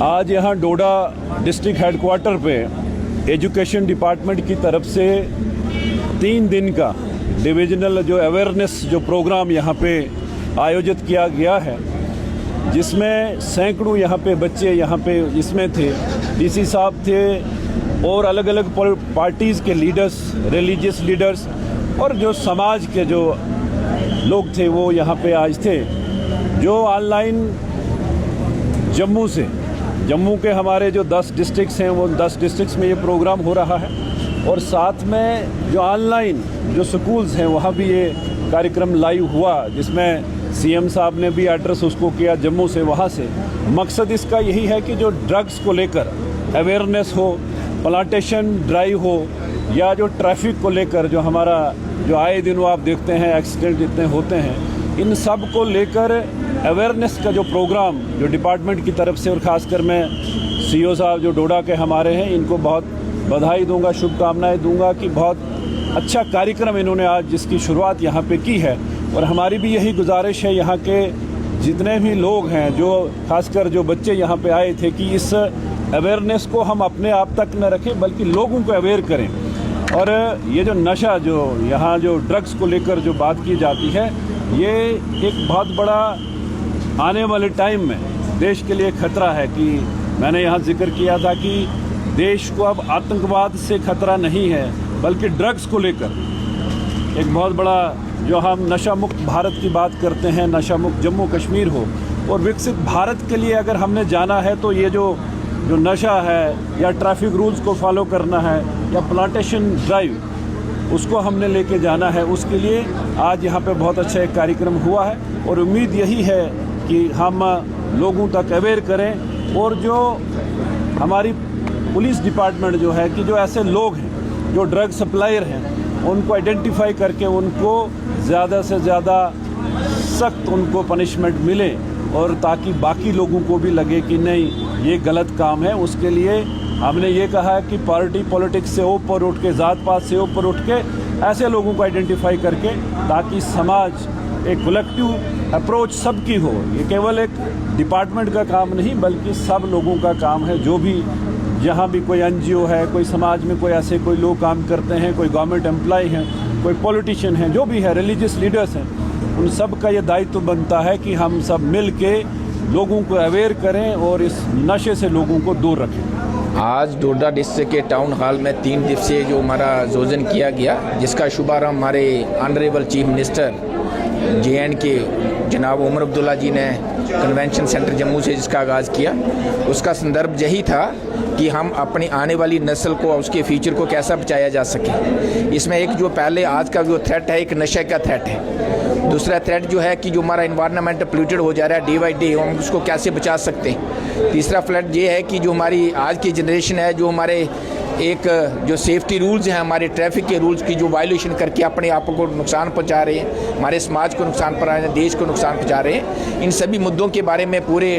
आज यहाँ डोडा district headquarter पे एजुकेशन डिपार्टमेंट की तरफ से 3 दिन का डिविजनल जो अवेयरनेस जो प्रोग्राम यहाँ पे आयोजित किया गया है, जिसमें सैकड़ों यहाँ पे बच्चे यहाँ पे इसमें थे, डीसी साहब थे और अलग अलग पार्टीज़ के लीडर्स, रिलीजियस लीडर्स और जो समाज के जो लोग थे वो यहाँ पे आज थे। जो ऑनलाइन जम्मू के हमारे जो 10 डिस्ट्रिक्ट्स हैं वो 10 डिस्ट्रिक्ट्स में ये प्रोग्राम हो रहा है और साथ में जो ऑनलाइन जो स्कूल्स हैं वहाँ भी ये कार्यक्रम लाइव हुआ, जिसमें सीएम साहब ने भी एड्रेस उसको किया जम्मू से। वहाँ से मकसद इसका यही है कि जो ड्रग्स को लेकर अवेयरनेस हो, प्लांटेशन ड्राइव हो या जो ट्रैफिक को लेकर जो हमारा जो आए दिन आप देखते हैं एक्सीडेंट इतने होते हैं, इन सब को लेकर अवेयरनेस का जो प्रोग्राम जो डिपार्टमेंट की तरफ से, और ख़ासकर मैं सीईओ साहब जो डोडा के हमारे हैं इनको बहुत बधाई दूंगा, शुभकामनाएं दूंगा कि बहुत अच्छा कार्यक्रम इन्होंने आज जिसकी शुरुआत यहाँ पे की है। और हमारी भी यही गुजारिश है यहाँ के जितने भी लोग हैं, जो खासकर जो बच्चे यहाँ पे आए थे, कि इस अवेयरनेस को हम अपने आप तक न रखें बल्कि लोगों को अवेयर करें। और ये जो नशा जो यहाँ जो ड्रग्स को लेकर जो बात की जाती है, ये एक बहुत बड़ा आने वाले टाइम में देश के लिए खतरा है। कि मैंने यहाँ जिक्र किया था कि देश को अब आतंकवाद से खतरा नहीं है बल्कि ड्रग्स को लेकर एक बहुत बड़ा, जो हम नशा मुक्त भारत की बात करते हैं, नशा मुक्त जम्मू कश्मीर हो और विकसित भारत के लिए अगर हमने जाना है तो ये जो नशा है या ट्रैफिक रूल्स को फॉलो करना है या प्लांटेशन ड्राइव उसको हमने लेके जाना है। उसके लिए आज यहाँ पे बहुत अच्छा एक कार्यक्रम हुआ है और उम्मीद यही है कि हम लोगों तक अवेयर करें। और जो हमारी पुलिस डिपार्टमेंट जो है कि जो ऐसे लोग हैं जो ड्रग सप्लायर हैं, उनको आइडेंटिफाई करके उनको ज़्यादा से ज़्यादा सख्त उनको पनिशमेंट मिले और ताकि बाकी लोगों को भी लगे कि नहीं ये गलत काम है। उसके लिए हमने ये कहा है कि पार्टी पॉलिटिक्स से ऊपर उठ के, ज़ात पात से ऊपर उठ के ऐसे लोगों को आइडेंटिफाई करके, ताकि समाज एक कलेक्टिव अप्रोच सबकी हो। ये केवल एक डिपार्टमेंट का काम नहीं बल्कि सब लोगों का काम है। जो भी जहाँ भी कोई एनजीओ है, कोई समाज में कोई ऐसे कोई लोग काम करते हैं, कोई गवर्नमेंट एम्प्लॉय हैं, कोई पॉलिटिशियन हैं, जो भी है, रिलीजियस लीडर्स हैं, उन सब का ये दायित्व बनता है कि हम सब मिल के लोगों को अवेयर करें और इस नशे से लोगों को दूर रखें। आज डोडा डिस्ट्रिक्ट के टाउन हॉल में 3 दिवसीय जो हमारा आयोजन किया गया, जिसका शुभारंभ हमारे ऑनरेबल चीफ मिनिस्टर JNK जनाब उमर अब्दुल्ला जी ने कन्वेंशन सेंटर जम्मू से जिसका आगाज़ किया, उसका संदर्भ यही था कि हम अपनी आने वाली नस्ल को, उसके फ्यूचर को कैसा बचाया जा सके। इसमें एक जो पहले आज का जो थ्रेट है, एक नशे का थ्रेट है। दूसरा थ्रेट जो है कि जो हमारा इन्वायरमेंट पोल्यूटेड हो जा रहा है डे बाई डे, हम उसको कैसे बचा सकते हैं। तीसरा थ्रेट ये है कि जो हमारी आज की जनरेशन है, जो हमारे एक जो सेफ्टी रूल्स हैं, हमारे ट्रैफिक के रूल्स की जो वायलेशन करके अपने आप को नुकसान पहुंचा रहे हैं, हमारे समाज को नुकसान पहुंचा रहे हैं, देश को नुकसान पहुंचा रहे हैं। इन सभी मुद्दों के बारे में पूरे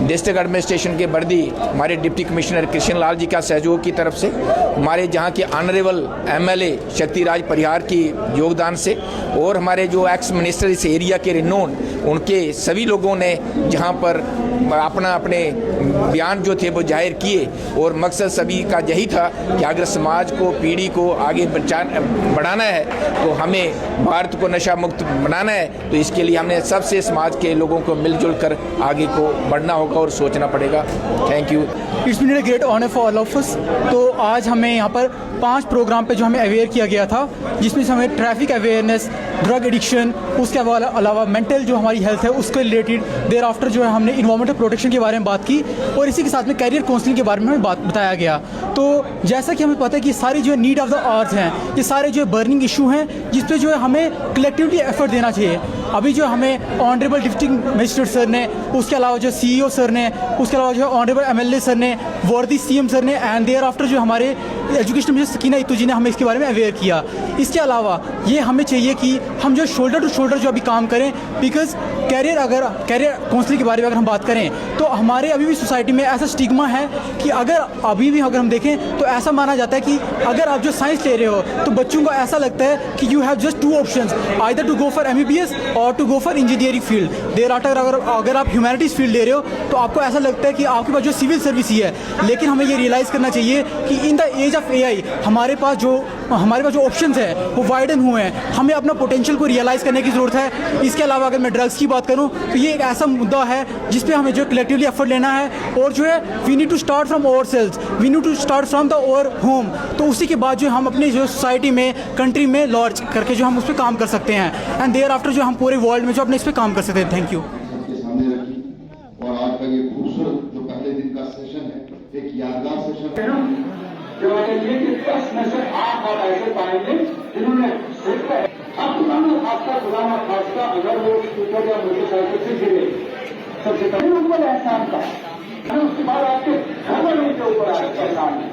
डिस्ट्रिक्ट एडमिनिस्ट्रेशन के बर्दी हमारे डिप्टी कमिश्नर कृष्ण लाल जी का सहयोग की तरफ से, हमारे जहाँ के ऑनरेबल MLA शक्तिराज परिहार की योगदान से और हमारे जो एक्स मिनिस्टर इस एरिया के रिनोन, उनके सभी लोगों ने जहाँ पर अपने बयान जो थे वो जाहिर किए। और मकसद सभी का यही था कि अगर समाज को, पीढ़ी को आगे बढ़ाना है तो हमें भारत को नशा मुक्त बनाना है, तो इसके लिए हमने सबसे समाज के लोगों को मिलजुल कर आगे को बढ़ना होगा और सोचना पड़ेगा। Thank you. It's been a great honour for all of us. तो आज हमें यहाँ पर 5 प्रोग्राम पे जो हमें अवेयर किया गया था, जिसमें से हमें ट्रैफिक अवेयरनेस, ड्रग एडिक्शन, उसके अलावा मेंटल जो हमारी हेल्थ है उसके रिलेटेड, देर आफ्टर जो है हमने इन्वायरमेंटल प्रोटेक्शन के बारे में बात की और इसी के साथ में कैरियर काउंसलिंग के बारे में हमें बताया गया। तो जैसा कि हमें पता है कि सारी जो नीड ऑफ द अर्थ हैं, ये सारे जो बर्निंग इशू हैं जिस पे जो है हमें कलेक्टिवली एफर्ट देना चाहिए। अभी जो हमें ऑनरेबल डिप्टी मजिस्ट्रेट सर ने, उसके अलावा जो CEO सर ने, उसके अलावा जो ऑनरेबल MLA सर ने, वर्दी CM सर ने एंड देयर आफ्टर जो हमारे एजुकेशन मिनिस्टर सकीना इत्तू जी ने हमें इसके बारे में अवेयर किया। इसके अलावा ये हमें चाहिए कि हम जो शोल्डर टू शोल्डर जो अभी काम करें, बिकॉज कैरियर काउंसलिंग के बारे में अगर हम बात करें तो हमारे अभी भी सोसाइटी में ऐसा स्टिग्मा है कि अगर हम देखें तो ऐसा माना जाता है कि अगर आप जो साइंस ले रहे हो तो बच्चों को ऐसा लगता है कि you have just 2 options, either to go for MBBS और to go for engineering field. Thereafter अगर आप ह्यूमैनिटीज़ फील्ड ले रहे हो तो आपको ऐसा लगता है कि आपके पास जो सिविल सर्विस ही है, लेकिन हमें ये रियलाइज़ करना चाहिए कि in the age of AI हमारे पास जो ऑप्शंस है वो वाइडन हुए हैं। हमें अपना पोटेंशियल को रियलाइज़ करने की ज़रूरत है। इसके अलावा अगर मैं ड्रग्स की बात करूँ तो ये एक ऐसा मुद्दा है जिस पे हमें जो कलेक्टिवली एफर्ट लेना है, और जो है we need to start from our selves, we need to start from the our home. तो उसी के बाद जो हम अपनी जो सोसाइटी में, कंट्री में लॉन्च करके जो हम उस पर काम कर सकते हैं, एंड देयर आफ्टर जो हम पूरे वर्ल्ड में जो अपने इस पर काम कर सकते हैं। Thank you. सबके सामने रखी, और आज का ये खूबसूरत जो पहले दिन का सेशन है, एक यादगार सेशन है। जो ये कि 10 में से 8 आप ऐसे पाएंगे जिन्होंने सिर्फ अब खुदाना खास्ता अगर वो स्कूटर या मोटरसाइकिल से गिरे, सबसे पहले ऊपर एहसान था, उसके बाद आपके घर वालों के ऊपर एहसान है,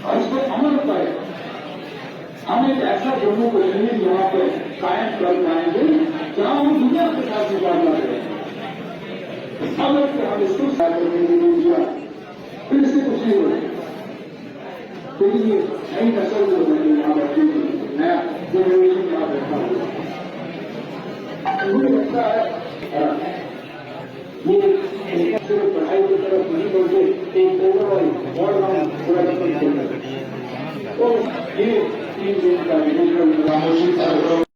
और इस पर अमल करें। हम एक ऐसा जम्मू कश्मीर यहाँ पे कायम कर पाएंगे जहाँ हम दुनिया के साथ मुकाबला करें। अगर हम इसको करने के लिए दिया फिर इससे कुछ नहीं होगा, क्योंकि ये नई नस्ल जो है यहाँ बैठी नया जनरेशन यहाँ बैठा हुआ, मुझे लगता है ये सिर्फ पढ़ाई की तरफ नहीं बढ़ते, एक ओवरऑल ऑलराउंड पूरा तो ये 3 दिन का